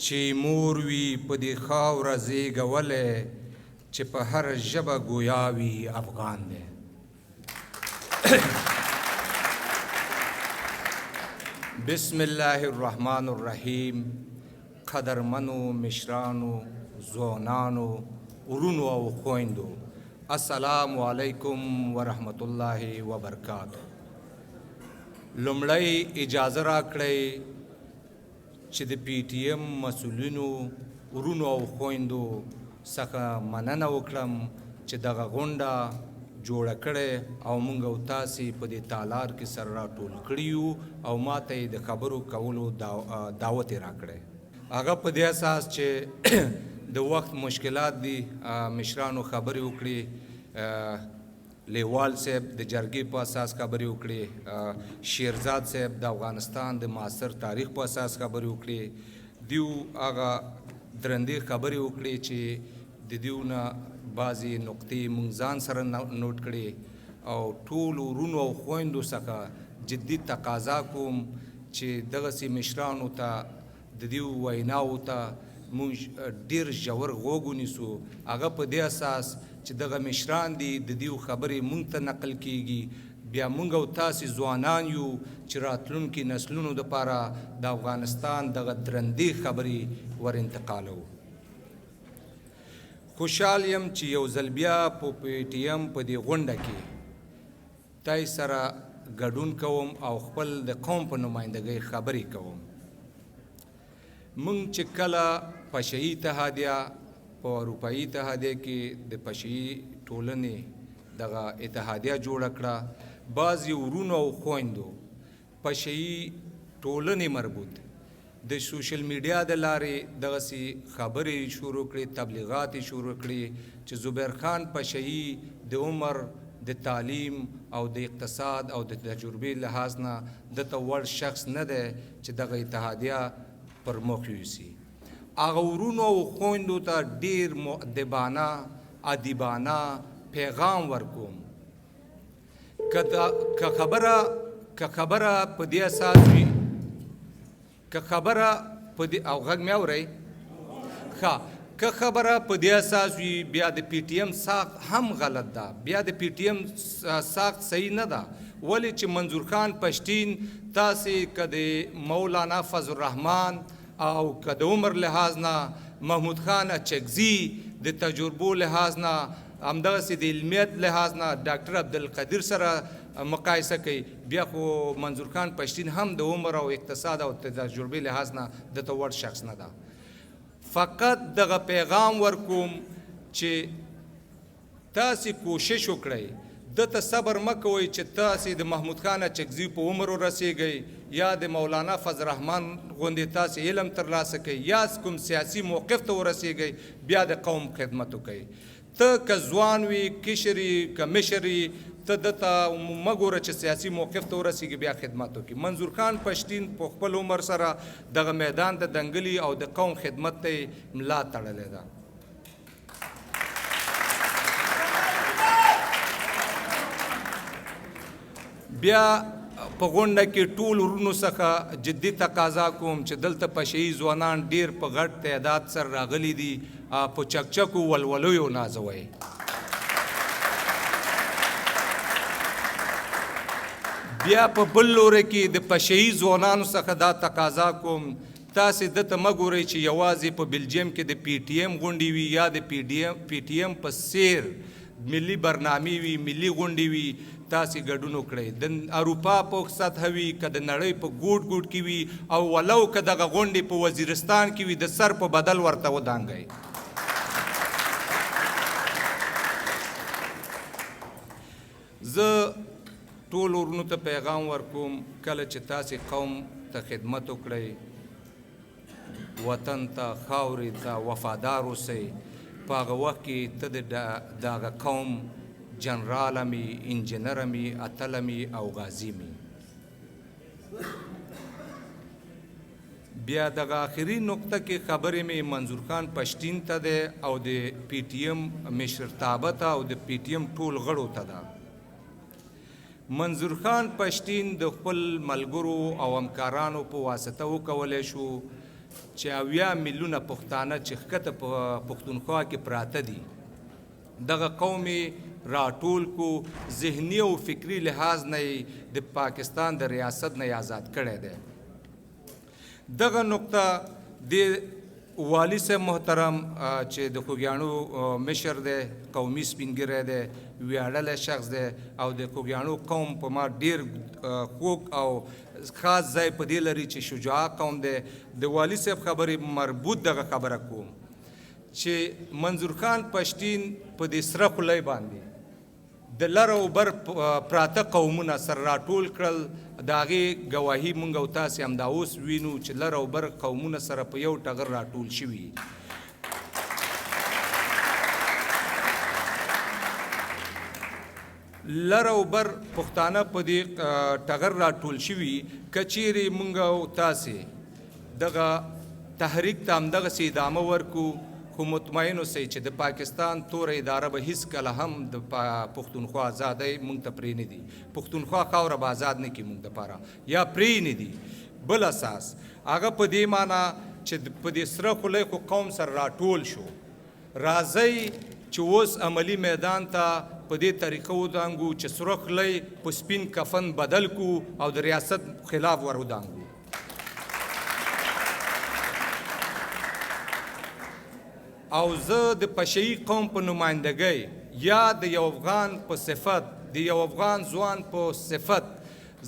چې مور وي په دې خاوره زیږولی چې په هر ژبه ګویا وي افغان دی. بسم الله الرحمن الرحیم. قدرمنو مشرانو ځوانانو ورونو او خویندو السلام علیکم ورحمت الله وبرکاته. لومړی اجازه راکړئ چې د پی ټی ایم مسؤلینو ورونو او خویندو څخه مننه وکړم چې دغه غونډه جوړه کړې او موږ او تاسې په دې تالار کې سره راټول کړي یو او ما ته یې د خبرو کولو دعوت یې راکړی. هغه په دې اساس چې د وخت مشکلات دي مشرانو خبرې وکړي، لیوال صاحب د جرګې په اساس خبرې وکړي، شیرزاد صاحب د افغانستان د معاصر تاریخ په اساس خبرې وکړي. دیو هغه درندې خبرې وکړي چې د دیو نه بعضې نقطې موږ ځان سره نوټ کړي او ټولو ورونو او خویندو څخه جدي تقاضا کوم چې دغسې مشرانو ته د دیو ویناو ته موږ ډېر ژور غوږ ونیسو. هغه په دې اساس چې دغه مشران دي د دیو خبرې موږ ته نقل کیږي، بیا موږ او تاسې ځوانان یو چې راتلونکي نسلونو دپاره د افغانستان دغه درندې خبرې ور انتقالو. خوشحال یم چې یو ځل بیا په پی ټي ایم په دې غونډه کې تای سره ګډون کوم او خپل د قوم په نمایندګۍ خبرې کوم. موږ چې کله پشهیي اتحادیه په اروپایي اتحادیه کې د پشهیي ټولنې دغه اتحادیه جوړه کړه، بعضې ورونو او خویندو پشهیي ټولنې مربوط د سوشل میډیا د لارې دغسې خبرې شروع کړې، تبلیغات یې شروع کړي چې زبیر خان پشهیي د عمر، د تعلیم او د اقتصاد او د تجربې لحاظ نه دته وړ شخص نه دی چې دغه اتحادیه پر مخ یوسي. هغه ورونو او خویندو ته ډېر مؤدبانه ادیبانه پیغام ورکوم که خبره په دې اساس وي، که خبره په دې او غږ مې اورئ ښه، که خبره په دې اساس وي بیا د پی ټي ایم ساخت هم غلط ده، بیا د پی ټي ایم ساخت صحیح نه ده. ولې چې منظور خان پښتین تاسې که د مولانا فضل الرحمن او که د عمر لحاظ نه محمود خان اچکزي د تجربو لحاظ نه همدغسې د علمیت لحاظ نه ډاکټر عبدالقدیر سره مقایسه کوي، بیا خو منظور خان پښتین هم د عمر او اقتصاد او تجربې لحاظ نه دته وړ شخص نه ده. فقط دغه پیغام ورکوم چې تاسې کوشش وکړئ، دته صبر مه کوئ چې تاسې د محمود خان اچکزي په عمر ورسیږئ یا د مولانا فضل الرحمن غوندې تاسې علم ترلاسه کوئ یا کوم سیاسي موقف ته ورسیږئ بیا د قوم خدمت وکئ. ته که ځوان وي، کشر یې، که مشر یې، ته دته مه ګوره چې سیاسي موقف ته ورسیږي بیا خدمت وکړي. منظور خان پښتین په خپل عمر سره دغه میدان د دنګلي او د قوم خدمت ته یې ملا تړلې ده. بیا په غونډه کې ټول ورونو څخه جدي تقاضا کوم چې دلته پشهیي ځوانان ډېر په غټ تعداد سره راغلي دي، په چکچکو ولولیو نازوئ. بیا په بل لوري کې د پشهیي ځوانانو څخه دا تقاضا کوم تاسې دته مه ګورئ چې یوازې په بلجیم کې د پی ټي ایم غونډې وي یا د پی ټي ایم په څیر ملي برنامې وي، ملي غونډې وي، تاسې ګډون وکړئ. د اروپا په سطحه وي که د نړۍ په ګوټ ګوټ کې وي او ولو که دغه غونډې په وزیرستان کې وي د سر په بدل ورته ودانګئ. زه ټول ورونو ته پیغام ورکوم کله چې تاسې قوم ته خدمت وکړئ، وطن ته، خاورې ته وفادار اوسئ، په هغه وخت کې ته د هغه قوم جنرال می، انجینر می، اتل می او غازی می. بیا دغه آخري نقطه کې خبرې مې منظور خان پښتین ته ده او د پی ټي ایم مشرتابه ته او د پی ټي ایم ټول غړو ته ده. منظور خان پښتین د خپل ملګرو او همکارانو په واسطه وکولی شو چې 80 میلیونه پښتانه چې ښکته په پښتونخوا کې پراته دي دغه قوم راټول کو ذهني او فکري لحاظ نه د پاکستان د ریاست نه آزاد کړی دی. دغه نقطه د والی صاحب محترم چې د خوږیاڼو مشر دی، قومي سپینګیری دی، ویاړلی شخص دی او د خوږیاڼو قوم په ما ډیر خوږ او خاص ځای په دې لري چې شجاع قوم دی. د والی صاحب خبرې مربوط دغه خبره کوم چې منظور خان پښتین په دې سره خولۍ باندې د لر او بر پراته قومونه سره راټول کړل. د هغې ګواهي موږ او تاسې همدا اوس وینو چې لر او بر قومونه سره په یو ټغر راټول شوي. لر او بر پښتانه په دې ټغر راټول شوي. که چیرې موږ او تاسې دغه تحریک ته همدغسې ادامه ورکو، خو مطمئن اوسئ چې د پاکستان توره اداره به هیڅکله هم د پښتونخوا ازادۍ موږ ته پرې نه دي. پښتونخوا خاوره به آزاد نه کړي موږ دپاره یا پرې نه دي. بل اساس هغه په دې معنا چې په دې سره خولۍ خو قوم سره راټول شو، راځئ چې اوس عملي میدان ته په دې طریقه ودانګو چې سره خولۍ په سپین کفن بدل کو او د ریاست خلاف ور ودانګو. او زه د پشهیي قوم په نمایندګۍ یا د یو افغان په صفت، د یو افغان ځوان په صفت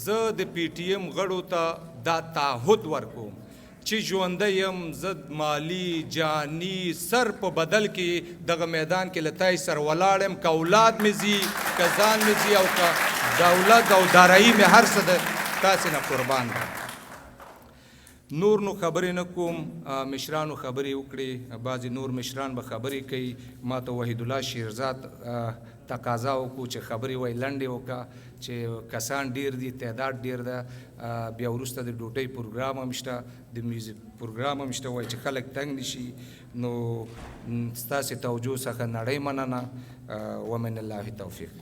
زه د پی ټي ایم غړو ته دا تعهد ورکوم چې ژوندی یم، زه مالی جاني سر په بدل کې دغه میدان کې له تاسې سره ولاړ یم. که اولاد مې ځي، که ځان مې ځي او که دولت او دارایي مې هر څه د تاسې نه قربان ده. نور نو خبرې نه کوم، مشرانو خبرې وکړې، بعضې نور مشران به خبرې کوي. ما ته وحید الله شیرزاد تقاضا وکړو چې خبرې وایي لنډې وکړه چې کسان ډیر دي، تعداد ډیر ده. بیا وروسته د ډوډۍ پروګرام هم شته، د میوزیک پروګرام هم شته، وایي چې خلک تنګ نه شي. نو ستاسې توجه څخه نړۍ مننه. ومن الله توفیق.